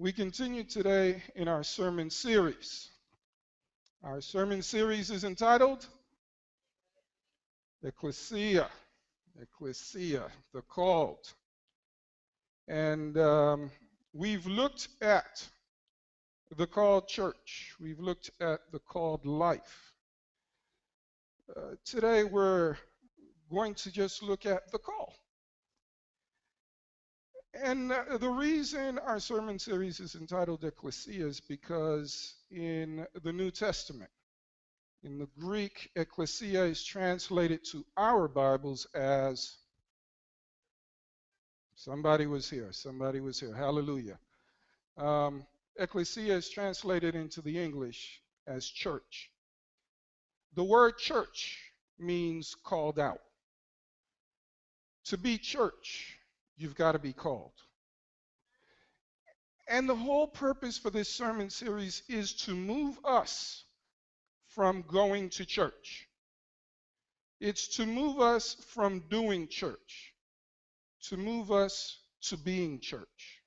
We continue today in our sermon series. Our sermon series is entitled Ecclesia, the called. And we've looked at the called church. We've looked at the called life. Today we're going to just look at the call. And the reason our sermon series is entitled Ecclesia is because in the New Testament, in the Greek, Ecclesia is translated to our Bibles as, somebody was here, hallelujah. Ecclesia is translated into the English as church. The word church means called out. To be church, you've got to be called. And the whole purpose for this sermon series is to move us from going to church. It's to move us from doing church, to move us to being church.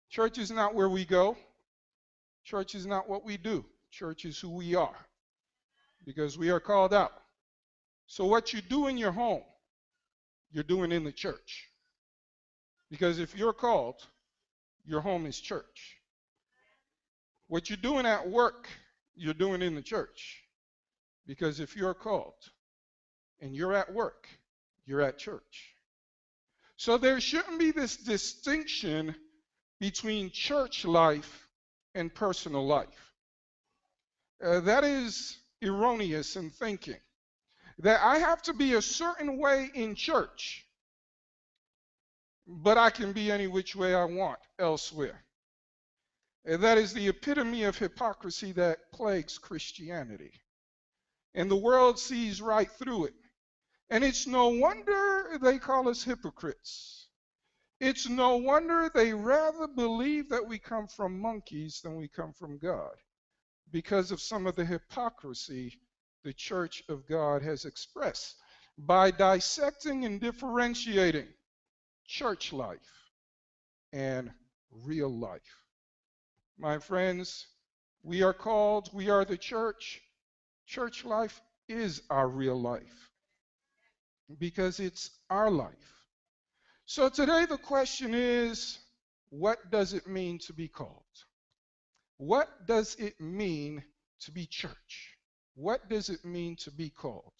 Church is not where we go. Church is not what we do. Church is who we are, because we are called out. So what you do in your home, you're doing in the church. Because if you're called, your home is church. What you're doing at work, you're doing in the church. Because if you're called and you're at work, you're at church. So there shouldn't be this distinction between church life and personal life. That is erroneous in thinking. That I have to be a certain way in church, but I can be any which way I want elsewhere. And that is the epitome of hypocrisy that plagues Christianity. And the world sees right through it. And it's no wonder they call us hypocrites. It's no wonder they rather believe that we come from monkeys than we come from God, because of some of the hypocrisy the Church of God has expressed by dissecting and differentiating church life and real life. My friends, we are called, we are the church. Church life is our real life because it's our life. So today the question is, what does it mean to be called? What does it mean to be church? What does it mean to be called?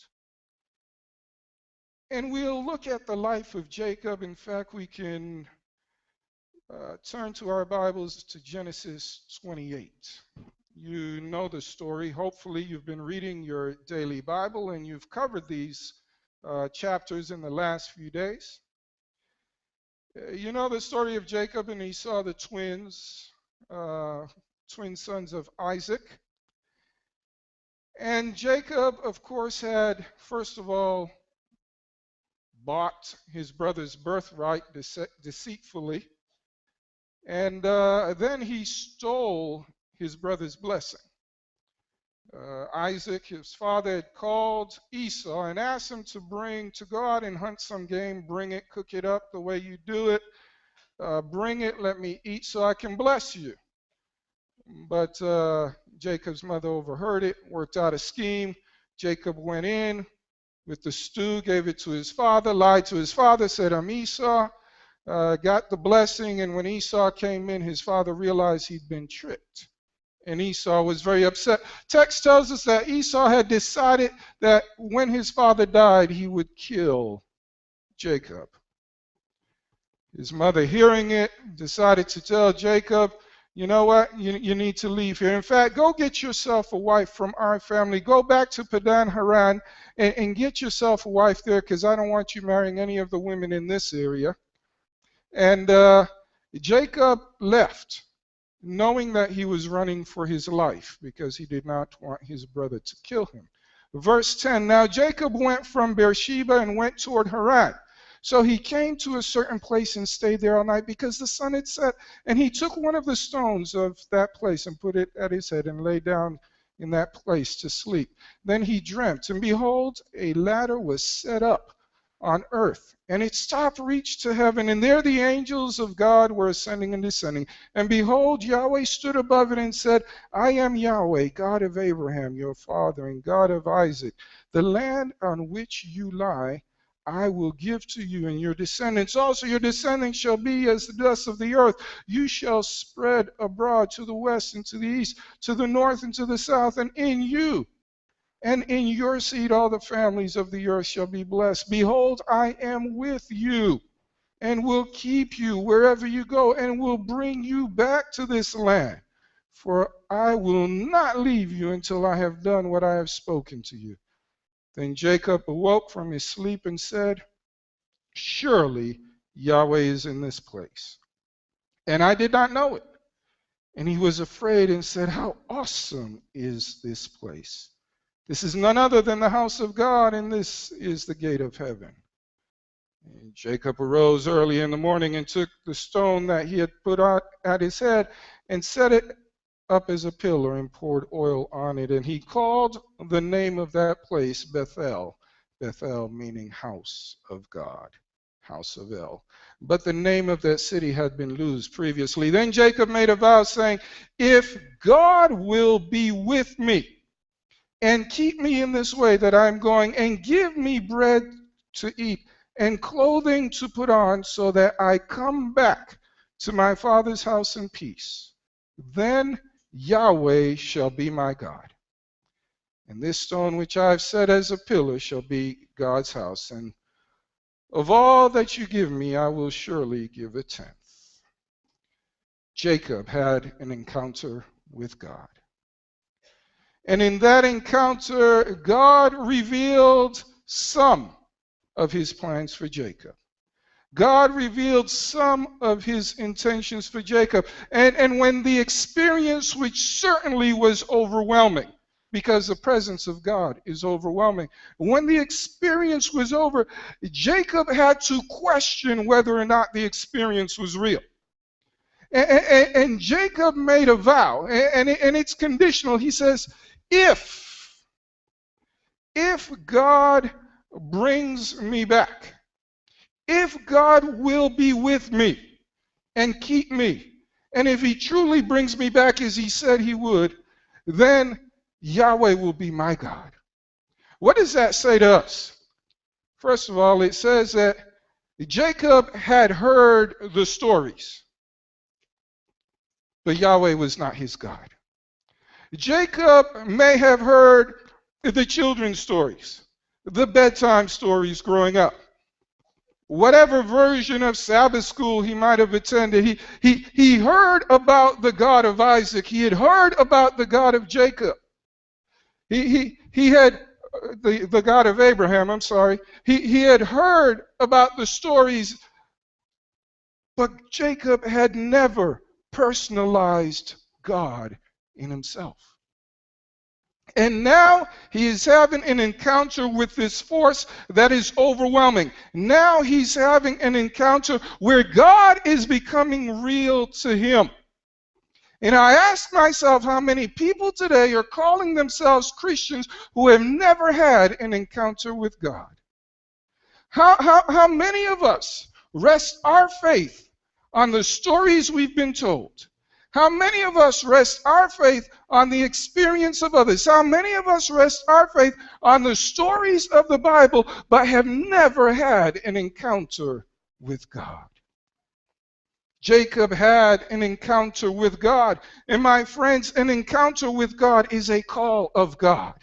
And we'll look at the life of Jacob. In fact, we can turn to our Bibles to Genesis 28. You know the story. Hopefully, you've been reading your daily Bible and you've covered these chapters in the last few days. You know the story of Jacob and Esau, the twin sons of Isaac. And Jacob, of course, had, first of all, bought his brother's birthright deceitfully. And then he stole his brother's blessing. Isaac, his father, had called Esau and asked him to go out and hunt some game, bring it, cook it up the way you do it. Bring it, let me eat so I can bless you. But Jacob's mother overheard it, worked out a scheme. Jacob went in with the stew, gave it to his father, lied to his father, said, I'm Esau, got the blessing. And when Esau came in, his father realized he'd been tricked. And Esau was very upset. Text tells us that Esau had decided that when his father died, he would kill Jacob. His mother, hearing it, decided to tell Jacob, you know what, you need to leave here. In fact, go get yourself a wife from our family. Go back to Padan Haran and get yourself a wife there, because I don't want you marrying any of the women in this area. And Jacob left, knowing that he was running for his life because he did not want his brother to kill him. Verse 10, now Jacob went from Beersheba and went toward Haran. So he came to a certain place and stayed there all night because the sun had set. And he took one of the stones of that place and put it at his head and lay down in that place to sleep. Then he dreamt, and behold, a ladder was set up on earth. And its top reached to heaven, and there the angels of God were ascending and descending. And behold, Yahweh stood above it and said, I am Yahweh, God of Abraham, your father, and God of Isaac. The land on which you lie, I will give to you and your descendants. Also your descendants shall be as the dust of the earth. You shall spread abroad to the west and to the east, to the north and to the south, and in you and in your seed all the families of the earth shall be blessed. Behold, I am with you and will keep you wherever you go and will bring you back to this land. For I will not leave you until I have done what I have spoken to you. Then Jacob awoke from his sleep and said, surely Yahweh is in this place, and I did not know it. And he was afraid and said, how awesome is this place! This is none other than the house of God, and this is the gate of heaven. And Jacob arose early in the morning and took the stone that he had put out at his head and set it up as a pillar and poured oil on it. And he called the name of that place Bethel, Bethel meaning house of God, house of El. But the name of that city had been Luz previously. Then Jacob made a vow saying, if God will be with me and keep me in this way that I'm going, and give me bread to eat and clothing to put on, so that I come back to my father's house in peace, then Yahweh shall be my God. And this stone which I've set as a pillar shall be God's house. And of all that you give me, I will surely give a tenth. Jacob had an encounter with God. And in that encounter, God revealed some of his plans for Jacob. God revealed some of his intentions for Jacob. And when the experience, which certainly was overwhelming, because the presence of God is overwhelming, when the experience was over, Jacob had to question whether or not the experience was real. And Jacob made a vow, and it's conditional. He says, if God brings me back, if God will be with me and keep me, and if he truly brings me back as he said he would, then Yahweh will be my God. What does that say to us? First of all, it says that Jacob had heard the stories, but Yahweh was not his God. Jacob may have heard the children's stories, the bedtime stories growing up. Whatever version of Sabbath school he might have attended, he heard about the God of Isaac. He had heard about the God of Jacob. He had the God of Abraham, I'm sorry. He had heard about the stories, but Jacob had never personalized God in himself. And now he is having an encounter with this force that is overwhelming. Now he's having an encounter where God is becoming real to him. And I ask myself how many people today are calling themselves Christians who have never had an encounter with God. How many of us rest our faith on the stories we've been told? How many of us rest our faith on the experience of others? How many of us rest our faith on the stories of the Bible, but have never had an encounter with God? Jacob had an encounter with God. And my friends, an encounter with God is a call of God.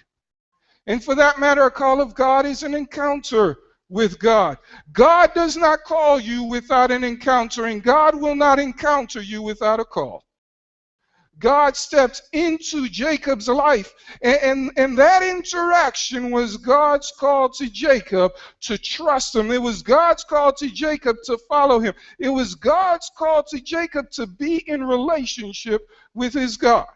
And for that matter, a call of God is an encounter with God. God does not call you without an encounter, and God will not encounter you without a call. God stepped into Jacob's life, and that interaction was God's call to Jacob to trust him. It was God's call to Jacob to follow him. It was God's call to Jacob to be in relationship with his God.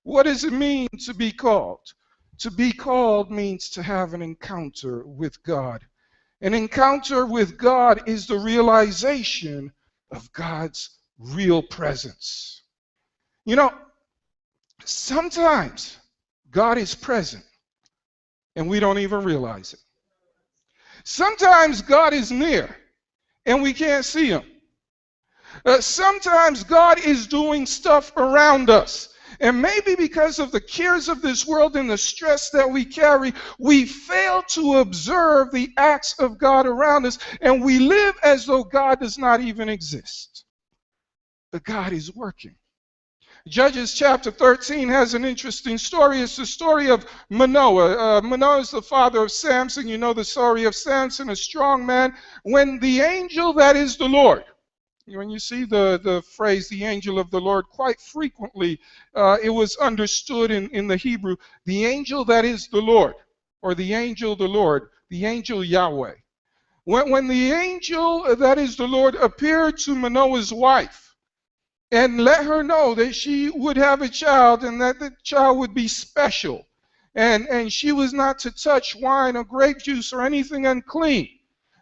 What does it mean to be called? To be called means to have an encounter with God. An encounter with God is the realization of God's real presence. You know, sometimes God is present and we don't even realize it. Sometimes God is near and we can't see him. Sometimes God is doing stuff around us. And maybe because of the cares of this world and the stress that we carry, we fail to observe the acts of God around us, and we live as though God does not even exist. But God is working. Judges chapter 13 has an interesting story. It's the story of Manoah. Manoah is the father of Samson. You know the story of Samson, a strong man. When the angel that is the Lord, when you see the phrase, the angel of the Lord, quite frequently it was understood in the Hebrew, the angel that is the Lord, or the angel the Lord, the angel Yahweh. When the angel that is the Lord appeared to Manoah's wife, and let her know that she would have a child and that the child would be special. And she was not to touch wine or grape juice or anything unclean.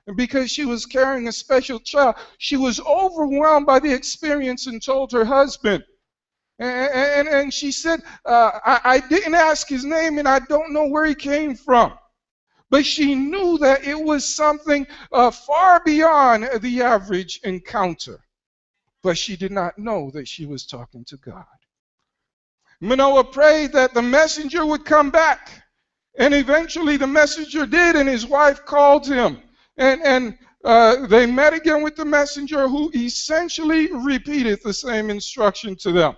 And because she was carrying a special child, she was overwhelmed by the experience and told her husband. And she said, I didn't ask his name and I don't know where he came from. But she knew that it was something far beyond the average encounter. But she did not know that she was talking to God. Manoah prayed that the messenger would come back. And eventually the messenger did, and his wife called him. And they met again with the messenger, who essentially repeated the same instruction to them.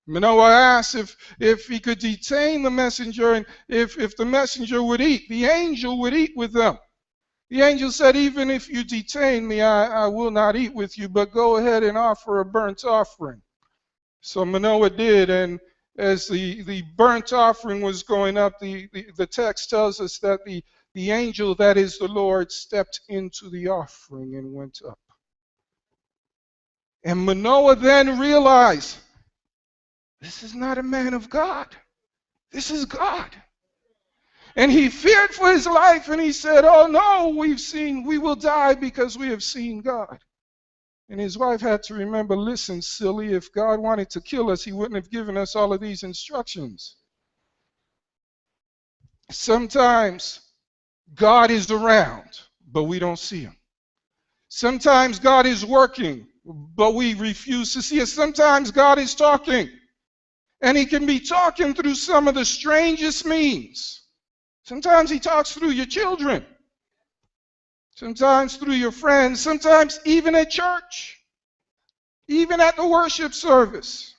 Manoah asked if he could detain the messenger, and if the messenger would eat. The angel would eat with them. The angel said, even if you detain me, I will not eat with you, but go ahead and offer a burnt offering. So Manoah did, and as the burnt offering was going up, the text tells us that the angel, that is the Lord, stepped into the offering and went up. And Manoah then realized, this is not a man of God. This is God. And he feared for his life, and he said, oh no, we will die because we have seen God. And his wife had to remember, listen, silly, if God wanted to kill us, he wouldn't have given us all of these instructions. Sometimes God is around, but we don't see him. Sometimes God is working, but we refuse to see it. Sometimes God is talking, and he can be talking through some of the strangest means. Sometimes he talks through your children. Sometimes through your friends. Sometimes even at church. Even at the worship service.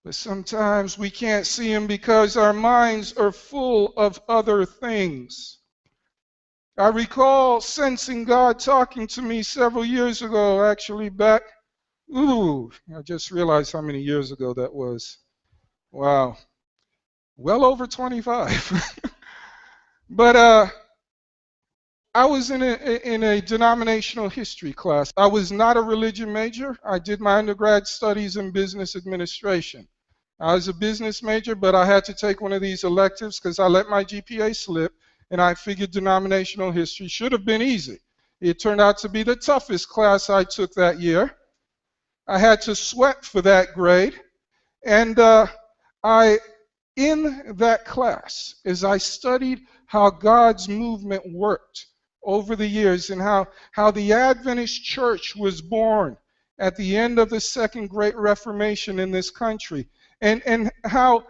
But sometimes we can't see him because our minds are full of other things. I recall sensing God talking to me several years ago, actually back. I just realized how many years ago that was. Wow. Well over 25. But I was in a denominational history class. I was not a religion major. I did my undergrad studies in business administration. I was a business major, but I had to take one of these electives because I let my GPA slip, and I figured denominational history should have been easy. It turned out to be the toughest class I took that year. I had to sweat for that grade, and in that class, as I studied how God's movement worked over the years and how the Adventist church was born at the end of the Second Great Reformation in this country, and how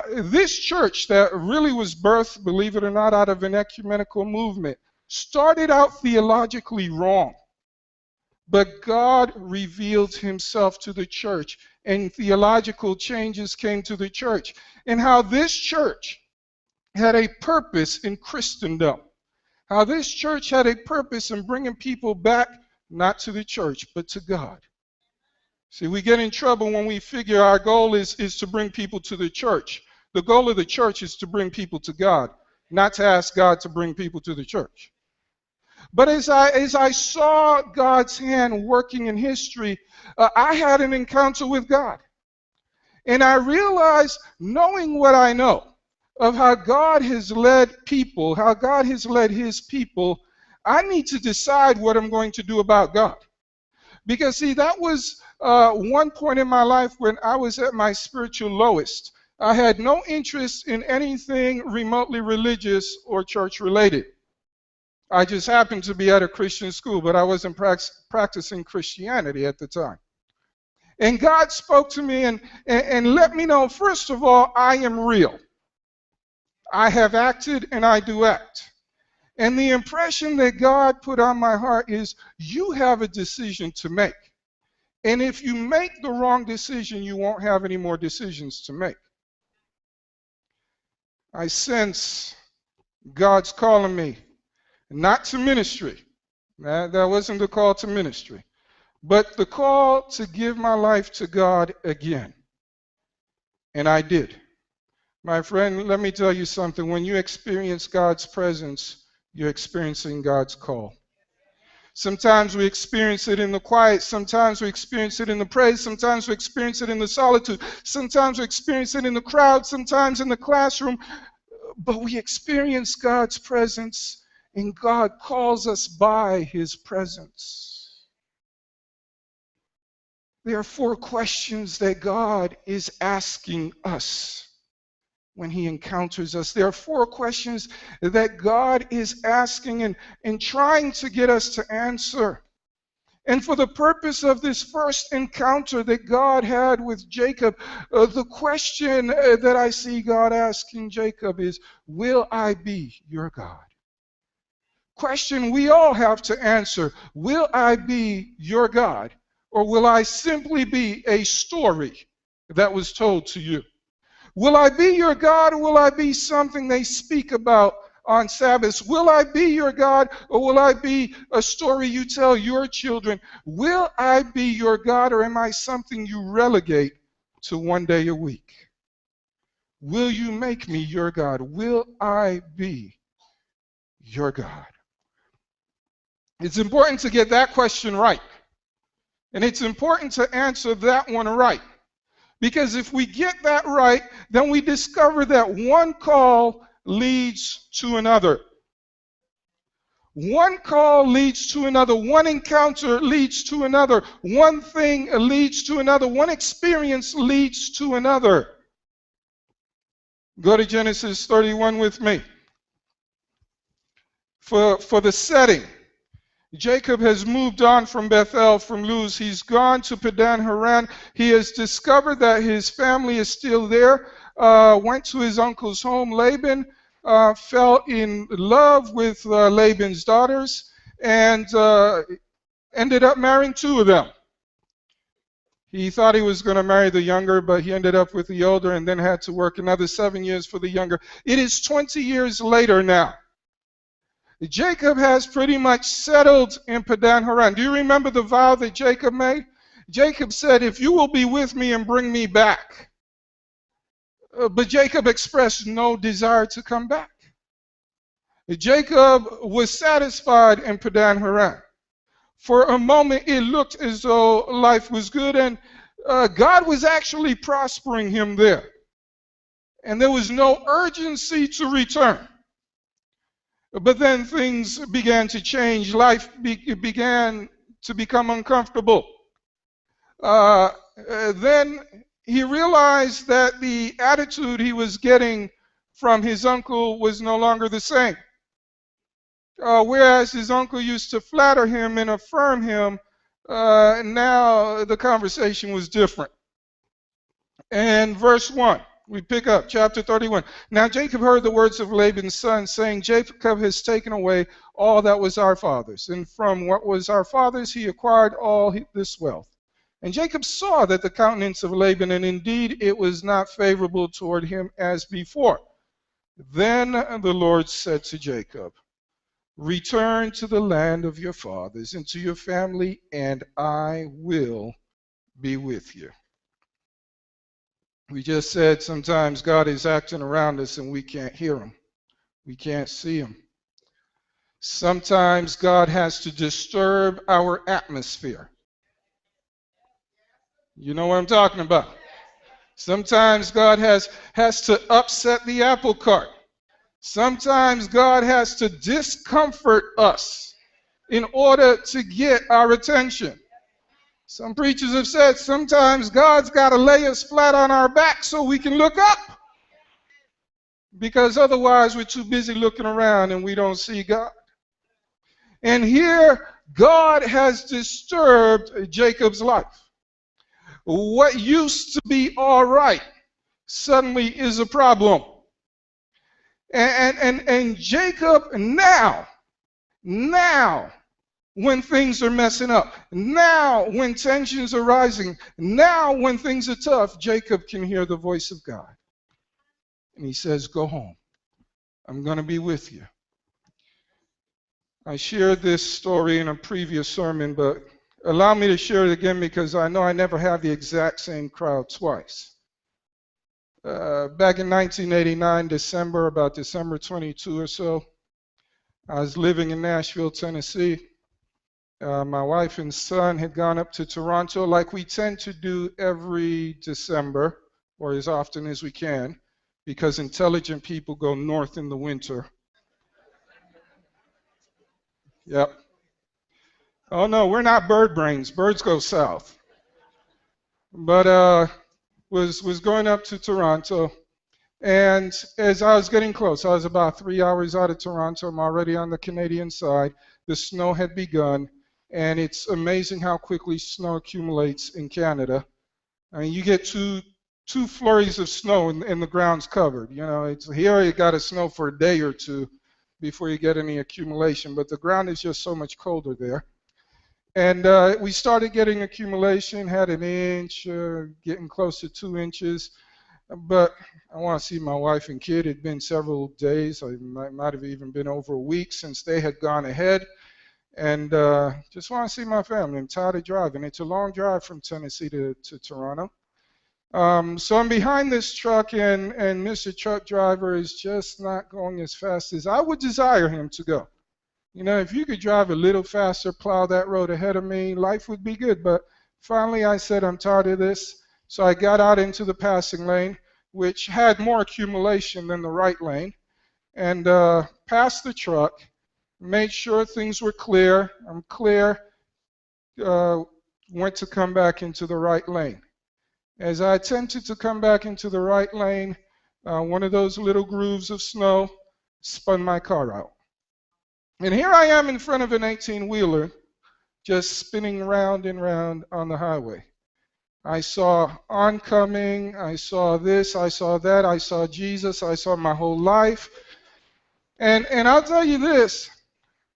this church that really was birthed, believe it or not, out of an ecumenical movement, started out theologically wrong. But God revealed himself to the church, and theological changes came to the church. And how this church had a purpose in Christendom. How this church had a purpose in bringing people back, not to the church, but to God. See, we get in trouble when we figure our goal is to bring people to the church. The goal of the church is to bring people to God, not to ask God to bring people to the church. But as I saw God's hand working in history, I had an encounter with God. And I realized, knowing what I know of how God has led people, how God has led his people, I need to decide what I'm going to do about God. Because, see, that was one point in my life when I was at my spiritual lowest. I had no interest in anything remotely religious or church related. I just happened to be at a Christian school, but I wasn't practicing Christianity at the time. And God spoke to me and let me know, first of all, I am real. I have acted and I do act. And the impression that God put on my heart is you have a decision to make. And if you make the wrong decision, you won't have any more decisions to make. I sense God's calling me, not to ministry. That wasn't the call to ministry, but the call to give my life to God again. And I did. My friend, let me tell you something. When you experience God's presence, you're experiencing God's call. Sometimes we experience it in the quiet. Sometimes we experience it in the praise. Sometimes we experience it in the solitude. Sometimes we experience it in the crowd. Sometimes in the classroom. But we experience God's presence, and God calls us by His presence. There are 4 questions that God is asking us when He encounters us. There are 4 questions that God is asking and trying to get us to answer. And for the purpose of this first encounter that God had with Jacob, the question that I see God asking Jacob is, will I be your God? Question we all have to answer. Will I be your God? Or will I simply be a story that was told to you? Will I be your God, or will I be something they speak about on Sabbaths? Will I be your God, or will I be a story you tell your children? Will I be your God, or am I something you relegate to one day a week? Will you make me your God? Will I be your God? It's important to get that question right. And it's important to answer that one right. Because if we get that right, then we discover that one call leads to another. One call leads to another. One encounter leads to another. One thing leads to another. One experience leads to another. Go to Genesis 31 with me. For the setting, Jacob has moved on from Bethel, from Luz. He's gone to Padan Haran. He has discovered that his family is still there. Went to his uncle's home. Laban fell in love with Laban's daughters and ended up marrying 2 of them. He thought he was going to marry the younger, but he ended up with the older and then had to work another 7 years for the younger. It is 20 years later now. Jacob has pretty much settled in Padan Haran. Do you remember the vow that Jacob made? Jacob said, if you will be with me and bring me back. But Jacob expressed no desire to come back. Jacob was satisfied in Padan Haran. For a moment, it looked as though life was good, and God was actually prospering him there. And there was no urgency to return. But then things began to change. Life began to become uncomfortable. Then he realized that the attitude he was getting from his uncle was no longer the same. Whereas his uncle used to flatter him and affirm him, now the conversation was different. And verse 1. We pick up chapter 31. Now Jacob heard the words of Laban's son, saying, Jacob has taken away all that was our father's, and from what was our father's he acquired all this wealth. And Jacob saw that the countenance of Laban, and indeed it was not favorable toward him as before. Then the Lord said to Jacob, return to the land of your fathers and to your family, and I will be with you. We just said sometimes God is acting around us and we can't hear him. We can't see him. Sometimes God has to disturb our atmosphere. You know what I'm talking about. Sometimes God has to upset the apple cart. Sometimes God has to discomfort us in order to get our attention. Some preachers have said sometimes God's got to lay us flat on our back so we can look up. because otherwise we're too busy looking around and we don't see God. And here, God has disturbed Jacob's life. What used to be all right suddenly is a problem. And Jacob now, when things are messing up, now when tensions are rising, now when things are tough, Jacob can hear the voice of God. And he says, go home. I'm going to be with you. I shared this story in a previous sermon, but allow me to share it again because I know I never have the exact same crowd twice. Back in 1989, about December 22 or so, I was living in Nashville, Tennessee. My wife and son had gone up to Toronto like we tend to do every December, or as often as we can, because intelligent people go north in the winter. Yep. Oh no, we're not bird brains. Birds go south. But was going up to Toronto, and as I was getting close, I was about 3 hours out of Toronto. I'm already on the Canadian side. The snow had begun, and it's amazing how quickly snow accumulates in Canada. I mean, you get two flurries of snow and the ground's covered. You know, it's here you got to snow for a day or two before you get any accumulation, but the ground is just so much colder there. And we started getting accumulation, had an inch, getting close to 2 inches. But I want to see my wife and kid. It had been several days. It might have even been over a week since they had gone ahead. And just want to see my family. I'm tired of driving. It's a long drive from Tennessee to Toronto. So I'm behind this truck, and Mr. Truck Driver is just not going as fast as I would desire him to go. You know, if you could drive a little faster, plow that road ahead of me, life would be good. But finally I said, I'm tired of this. So I got out into the passing lane, which had more accumulation than the right lane, and passed the truck, made sure things were clear. I'm clear, went to come back into the right lane. As I attempted to come back into the right lane, one of those little grooves of snow spun my car out. And here I am in front of an 18-wheeler, just spinning round and round on the highway. I saw oncoming, I saw this, I saw that, I saw Jesus, I saw my whole life. And I'll tell you this,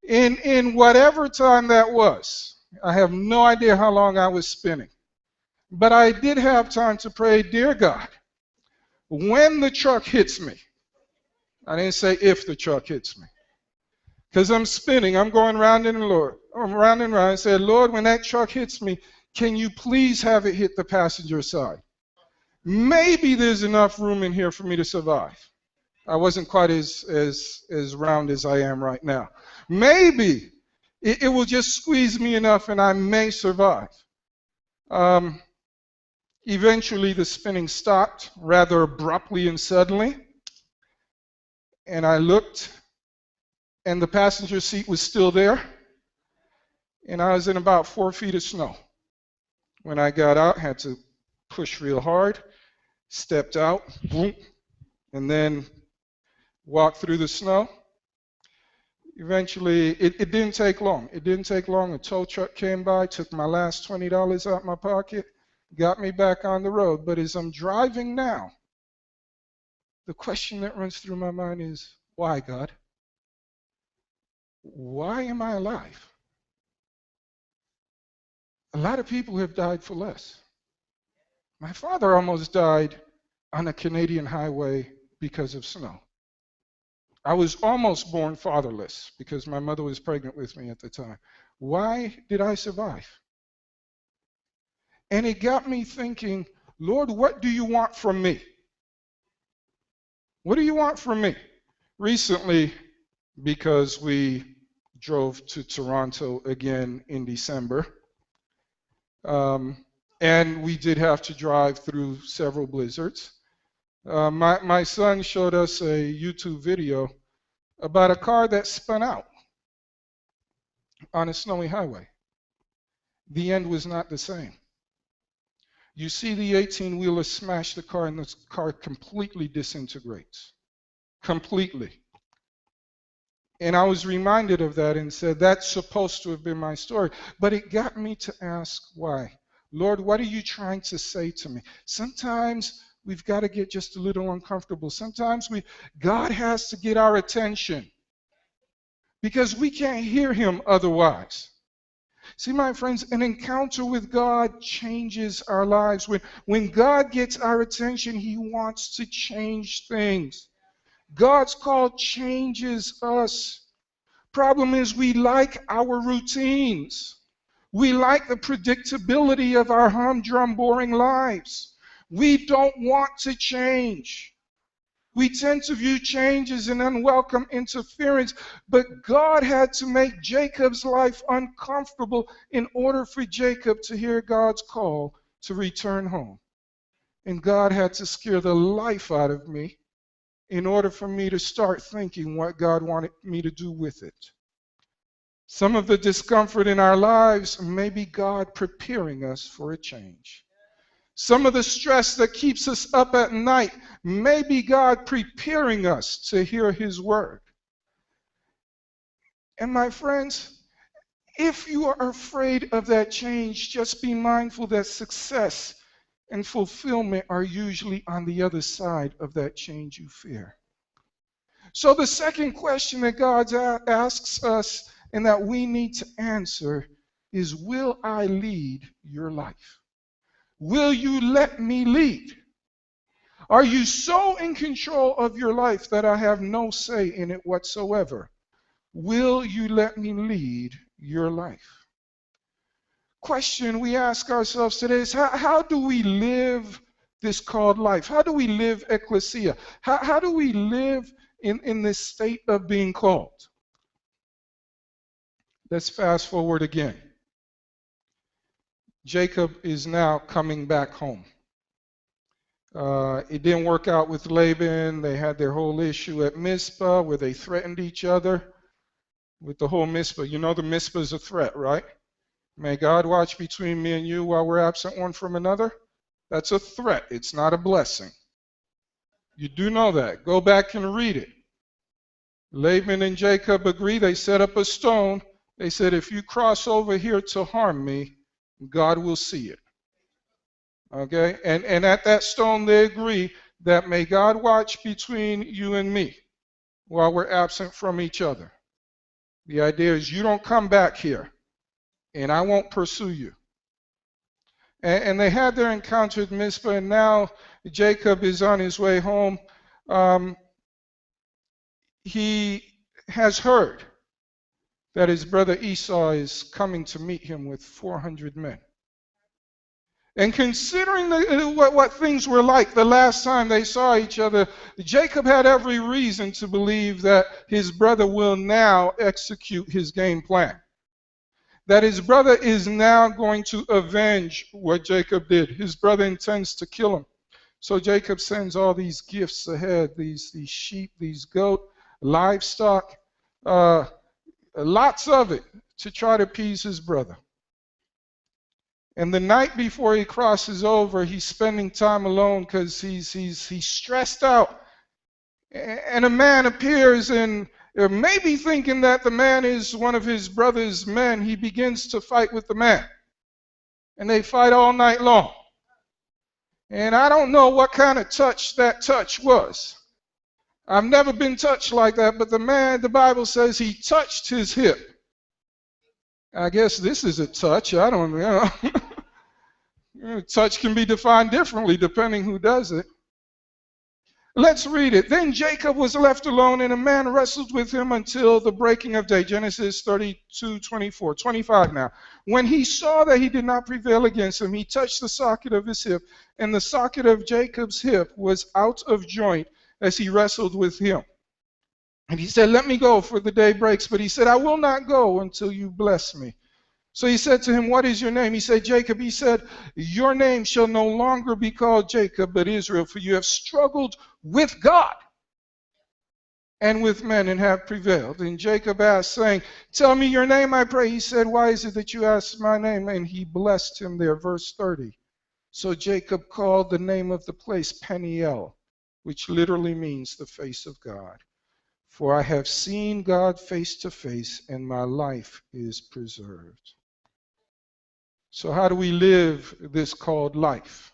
in whatever time that was, I have no idea how long I was spinning. But I did have time to pray, dear God, when the truck hits me, I didn't say if the truck hits me, because I'm spinning, I'm going round and round and round. I said, Lord, when that truck hits me, can you please have it hit the passenger side? Maybe there's enough room in here for me to survive. I wasn't quite as round as I am right now. Maybe it will just squeeze me enough and I may survive. Eventually the spinning stopped rather abruptly and suddenly. And I looked, and the passenger seat was still there. And I was in about 4 feet of snow. When I got out, had to push real hard, stepped out, boom, and then walked through the snow. Eventually, it didn't take long. It didn't take long. A tow truck came by, took my last $20 out of my pocket, got me back on the road. But as I'm driving now, the question that runs through my mind is, why, God? Why am I alive? A lot of people have died for less. My father almost died on a Canadian highway because of snow. I was almost born fatherless because my mother was pregnant with me at the time. Why did I survive? And it got me thinking, Lord, what do you want from me? What do you want from me? Recently, because we drove to Toronto again in December, and we did have to drive through several blizzards. My son showed us a YouTube video about a car that spun out on a snowy highway. The end was not the same. You see the 18-wheeler smash the car, and the car completely disintegrates. completely. And I was reminded of that and said, that's supposed to have been my story. But it got me to ask why. Lord, what are you trying to say to me? Sometimes we've got to get just a little uncomfortable. Sometimes God has to get our attention because we can't hear him otherwise. See, my friends, an encounter with God changes our lives. When God gets our attention, he wants to change things. God's call changes us. Problem is, we like our routines. We like the predictability of our humdrum, boring lives. We don't want to change. We tend to view change as an unwelcome interference, but God had to make Jacob's life uncomfortable in order for Jacob to hear God's call to return home. And God had to scare the life out of me in order for me to start thinking what God wanted me to do with it. Some of the discomfort in our lives may be God preparing us for a change. Some of the stress that keeps us up at night may be God preparing us to hear his word. And my friends, if you are afraid of that change, just be mindful that success and fulfillment are usually on the other side of that change you fear. So the second question that God asks us and that we need to answer is, will I lead your life? Will you let me lead? Are you so in control of your life that I have no say in it whatsoever? Will you let me lead your life? Question we ask ourselves today is, how do we live this called life? How do we live ecclesia? How do we live in this state of being called? Let's fast forward again. Jacob is now coming back home. It didn't work out with Laban. They had their whole issue at Mizpah where they threatened each other with the whole Mizpah. You know the Mizpah is a threat, right? May God watch between me and you while we're absent one from another. That's a threat. It's not a blessing. You do know that. Go back and read it. Laban and Jacob agree. They set up a stone. They said, if you cross over here to harm me, God will see it. Okay? And at that stone they agree that may God watch between you and me while we're absent from each other. The idea is you don't come back here and I won't pursue you. And they had their encounter at Mizpah, and now Jacob is on his way home. He has heard that his brother Esau is coming to meet him with 400 men. And considering what things were like the last time they saw each other, Jacob had every reason to believe that his brother will now execute his game plan. That his brother is now going to avenge what Jacob did. His brother intends to kill him. So Jacob sends all these gifts ahead, these sheep, these goat, livestock, lots of it, to try to appease his brother. And the night before he crosses over, he's spending time alone because he's stressed out. And a man appears, and maybe thinking that the man is one of his brother's men, he begins to fight with the man. And they fight all night long. And I don't know what kind of touch that touch was. I've never been touched like that, but the man, the Bible says he touched his hip. I guess this is a touch. I don't know. Touch can be defined differently depending who does it. Let's read it. Then Jacob was left alone, and a man wrestled with him until the breaking of day. Genesis 32:24, 25 now. When he saw that he did not prevail against him, he touched the socket of his hip, and the socket of Jacob's hip was out of joint as he wrestled with him. And he said, let me go, for the day breaks. But he said, I will not go until you bless me. So he said to him, what is your name? He said, Jacob. He said, your name shall no longer be called Jacob, but Israel, for you have struggled with God and with men and have prevailed. And Jacob asked, saying, tell me your name, I pray. He said, why is it that you ask my name? And he blessed him there. Verse 30. So Jacob called the name of the place Peniel, which literally means the face of God. For I have seen God face to face, and my life is preserved. So how do we live this called life?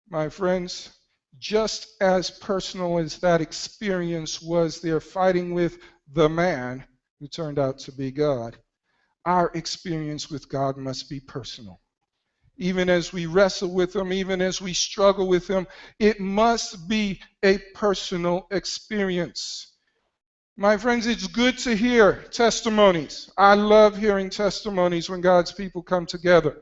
My friends, just as personal as that experience was there fighting with the man who turned out to be God, our experience with God must be personal. Even as we wrestle with Him, even as we struggle with Him, it must be a personal experience. My friends, it's good to hear testimonies. I love hearing testimonies when God's people come together.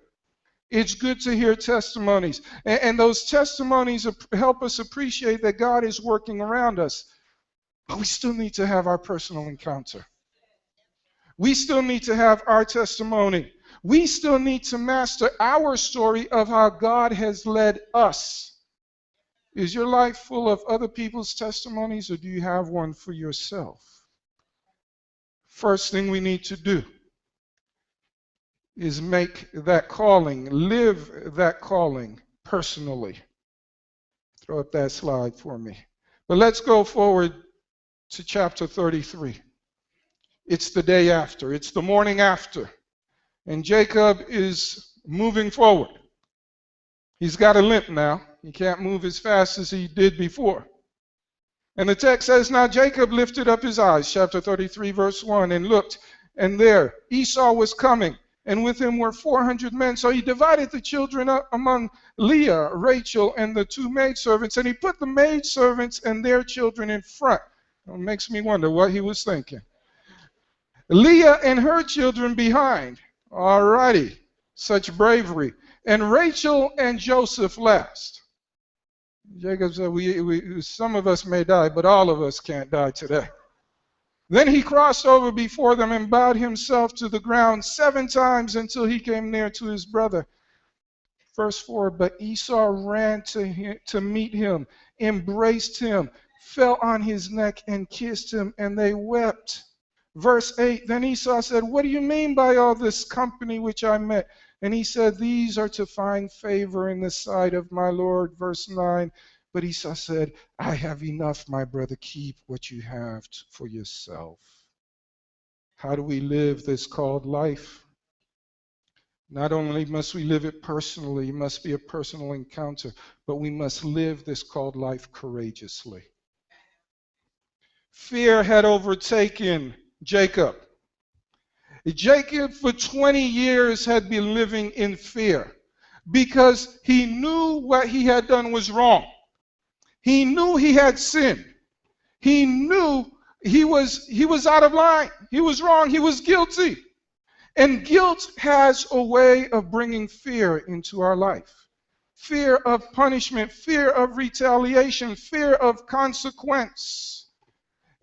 It's good to hear testimonies. And those testimonies help us appreciate that God is working around us. But we still need to have our personal encounter. We still need to have our testimony. We still need to master our story of how God has led us. Is your life full of other people's testimonies, or do you have one for yourself? First thing we need to do is make that calling, live that calling personally. Throw up that slide for me. But let's go forward to chapter 33. It's the day after. It's the morning after. And Jacob is moving forward. He's got a limp now. He can't move as fast as he did before. And the text says, now Jacob lifted up his eyes, chapter 33, verse 1, and looked, and there Esau was coming, and with him were 400 men. So he divided the children up among Leah, Rachel, and the two maidservants, and he put the maidservants and their children in front. It makes me wonder what he was thinking. Leah and her children behind. All righty, such bravery. And Rachel and Joseph last. Jacob said, some of us may die, but all of us can't die today. Then he crossed over before them and bowed himself to the ground 7 times until he came near to his brother. Verse 4, but Esau ran to meet him, embraced him, fell on his neck and kissed him, and they wept. Verse 8, then Esau said, what do you mean by all this company which I met? And he said, these are to find favor in the sight of my Lord. Verse 9, but Esau said, I have enough, my brother, keep what you have for yourself. How do we live this called life? Not only must we live it personally, it must be a personal encounter, but we must live this called life courageously. Fear had overtaken Jacob. Jacob for 20 years had been living in fear because he knew what he had done was wrong. He knew he had sinned. He knew he was out of line. He was wrong. He was guilty. And guilt has a way of bringing fear into our life. Fear of punishment, fear of retaliation, fear of consequence.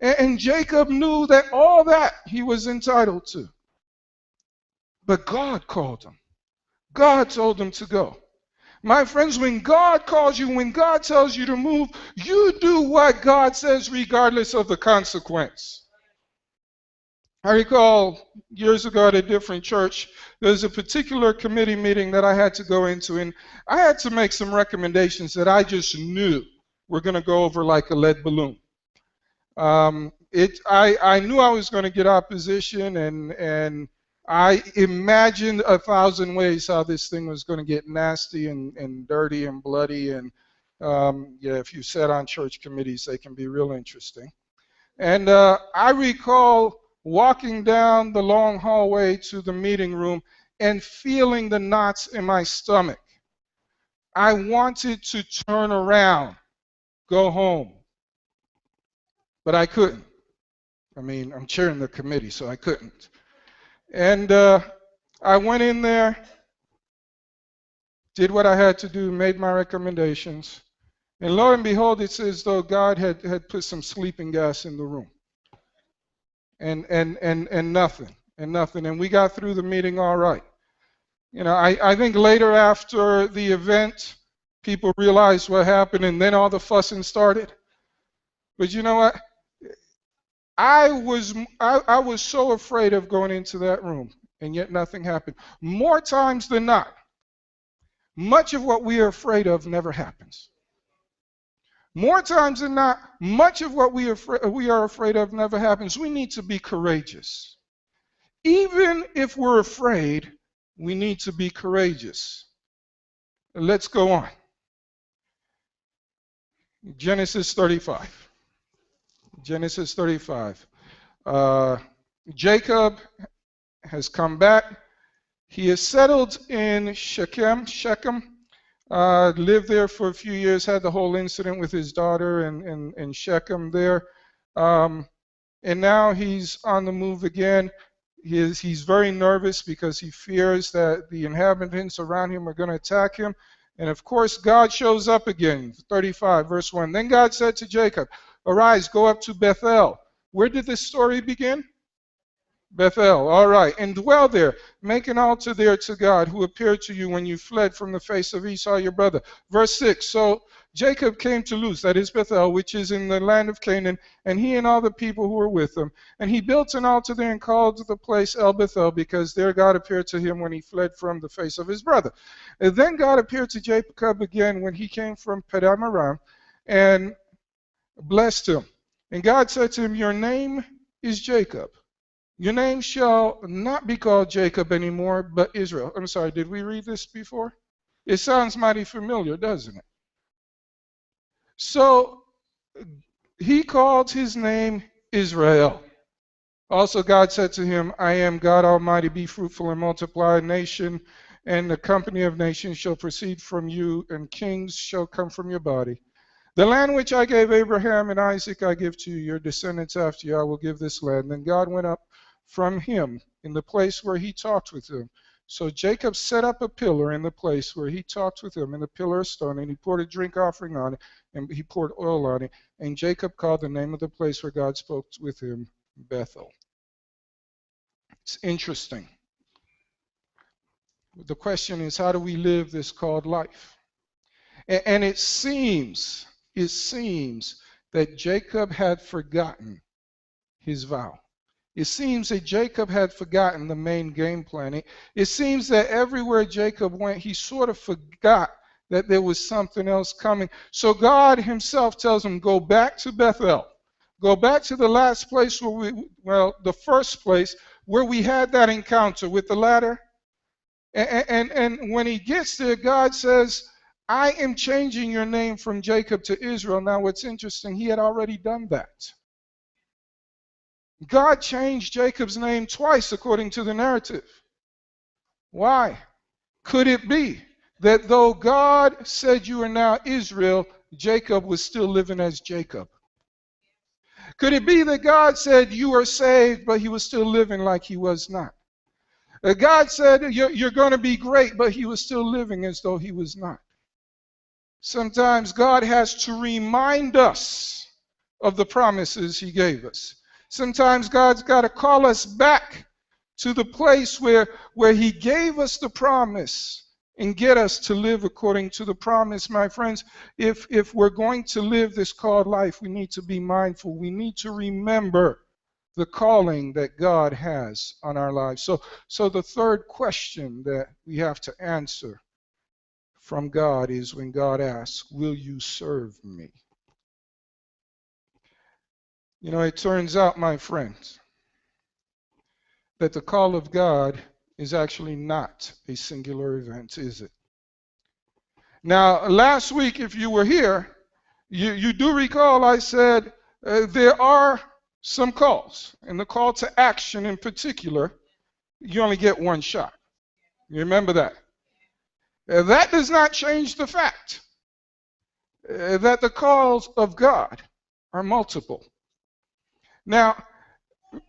And Jacob knew that all that he was entitled to. But God called him. God told him to go. My friends, when God calls you, when God tells you to move, you do what God says regardless of the consequence. I recall years ago at a different church, there was a particular committee meeting that I had to go into, and I had to make some recommendations that I just knew were going to go over like a lead balloon. I knew I was going to get opposition, and I imagined 1,000 ways how this thing was going to get nasty and dirty and bloody. And if you sat on church committees, they can be real interesting. And I recall walking down the long hallway to the meeting room and feeling the knots in my stomach. I wanted to turn around, go home, but I couldn't. I mean, I'm chairing the committee, so I couldn't. And I went in there, did what I had to do, made my recommendations, and lo and behold, it's as though God had put some sleeping gas in the room. And nothing. And we got through the meeting all right. You know, I think later after the event, people realized what happened, and then all the fussing started. But you know what? I was so afraid of going into that room, and yet nothing happened. More times than not, much of what we are afraid of never happens. More times than not, much of what we are afraid of never happens. We need to be courageous. Even if we're afraid, we need to be courageous. Let's go on. Genesis 35. Genesis 35. Jacob has come back. He is settled in Shechem. Lived there for a few years, had the whole incident with his daughter and Shechem there. And now he's on the move again. He's very nervous because he fears that the inhabitants around him are going to attack him. And of course, God shows up again. 35, verse 1. Then God said to Jacob, "Arise, go up to Bethel." Where did this story begin? Bethel, all right, and dwell there. Make an altar there to God who appeared to you when you fled from the face of Esau your brother. Verse 6, so Jacob came to Luz, that is Bethel, which is in the land of Canaan, and he and all the people who were with him. And he built an altar there and called the place El Bethel, because there God appeared to him when he fled from the face of his brother. And then God appeared to Jacob again when he came from Padan Aram and blessed him. And God said to him, "Your name is Jacob. Your name shall not be called Jacob anymore, but Israel." I'm sorry, did we read this before? It sounds mighty familiar, doesn't it? So he called his name Israel. Also God said to him, "I am God Almighty, be fruitful and multiply. A nation and the company of nations shall proceed from you, and kings shall come from your body. The land which I gave Abraham and Isaac I give to you, your descendants after you I will give this land." Then God went up from him in the place where he talked with him. So Jacob set up a pillar in the place where he talked with him, in a pillar of stone, and he poured a drink offering on it, and he poured oil on it. And Jacob called the name of the place where God spoke with him Bethel. It's interesting. The question is, how do we live this called life? And it seems that Jacob had forgotten his vow. It seems that Jacob had forgotten the main game plan. It seems that everywhere Jacob went, he sort of forgot that there was something else coming. So God himself tells him, go back to Bethel. Go back to the last place the first place where we had that encounter with the ladder. And when he gets there, God says, "I am changing your name from Jacob to Israel." Now what's interesting, he had already done that. God changed Jacob's name twice according to the narrative. Why? Could it be that though God said you are now Israel, Jacob was still living as Jacob? Could it be that God said you are saved, but he was still living like he was not? God said you're going to be great, but he was still living as though he was not. Sometimes God has to remind us of the promises he gave us. Sometimes God's got to call us back to the place where he gave us the promise and get us to live according to the promise. My friends, if we're going to live this called life, we need to be mindful. We need to remember the calling that God has on our lives. So the third question that we have to answer from God is when God asks, "Will you serve me?" You know, it turns out, my friends, that the call of God is actually not a singular event, is it? Now, last week, if you were here, you do recall I said there are some calls, and the call to action in particular, you only get one shot. You remember that? That does not change the fact that the calls of God are multiple. Now,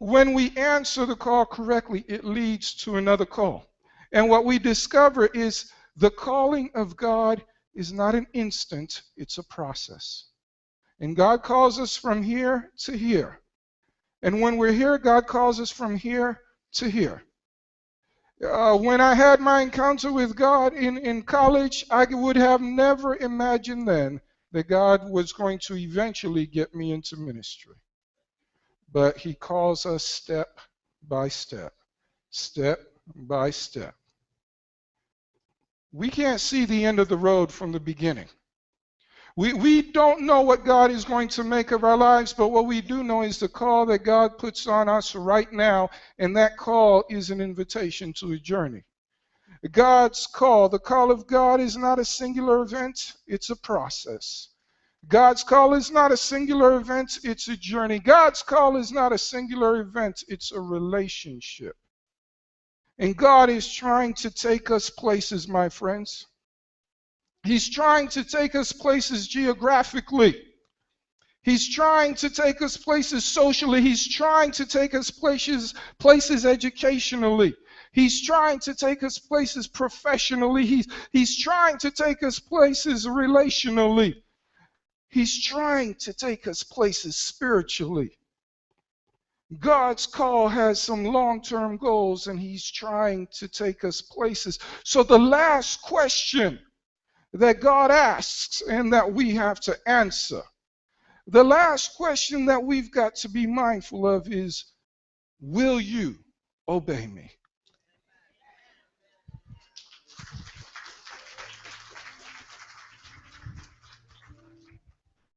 when we answer the call correctly, it leads to another call. And what we discover is the calling of God is not an instant, it's a process. And God calls us from here to here. And when we're here, God calls us from here to here. When I had my encounter with God in college, I would have never imagined then that God was going to eventually get me into ministry. But he calls us step by step, step by step. We can't see the end of the road from the beginning. We don't know what God is going to make of our lives, but what we do know is the call that God puts on us right now, and that call is an invitation to a journey. God's call, the call of God is not a singular event, it's a process. God's call is not a singular event, it's a journey. God's call is not a singular event, it's a relationship. And God is trying to take us places, my friends. He's trying to take us places geographically. He's trying to take us places socially. He's trying to take us places educationally. He's trying to take us places professionally. He's trying to take us places relationally. He's trying to take us places spiritually. God's call has some long-term goals, and he's trying to take us places. So the last question that God asks and that we have to answer, the last question that we've got to be mindful of is, will you obey me?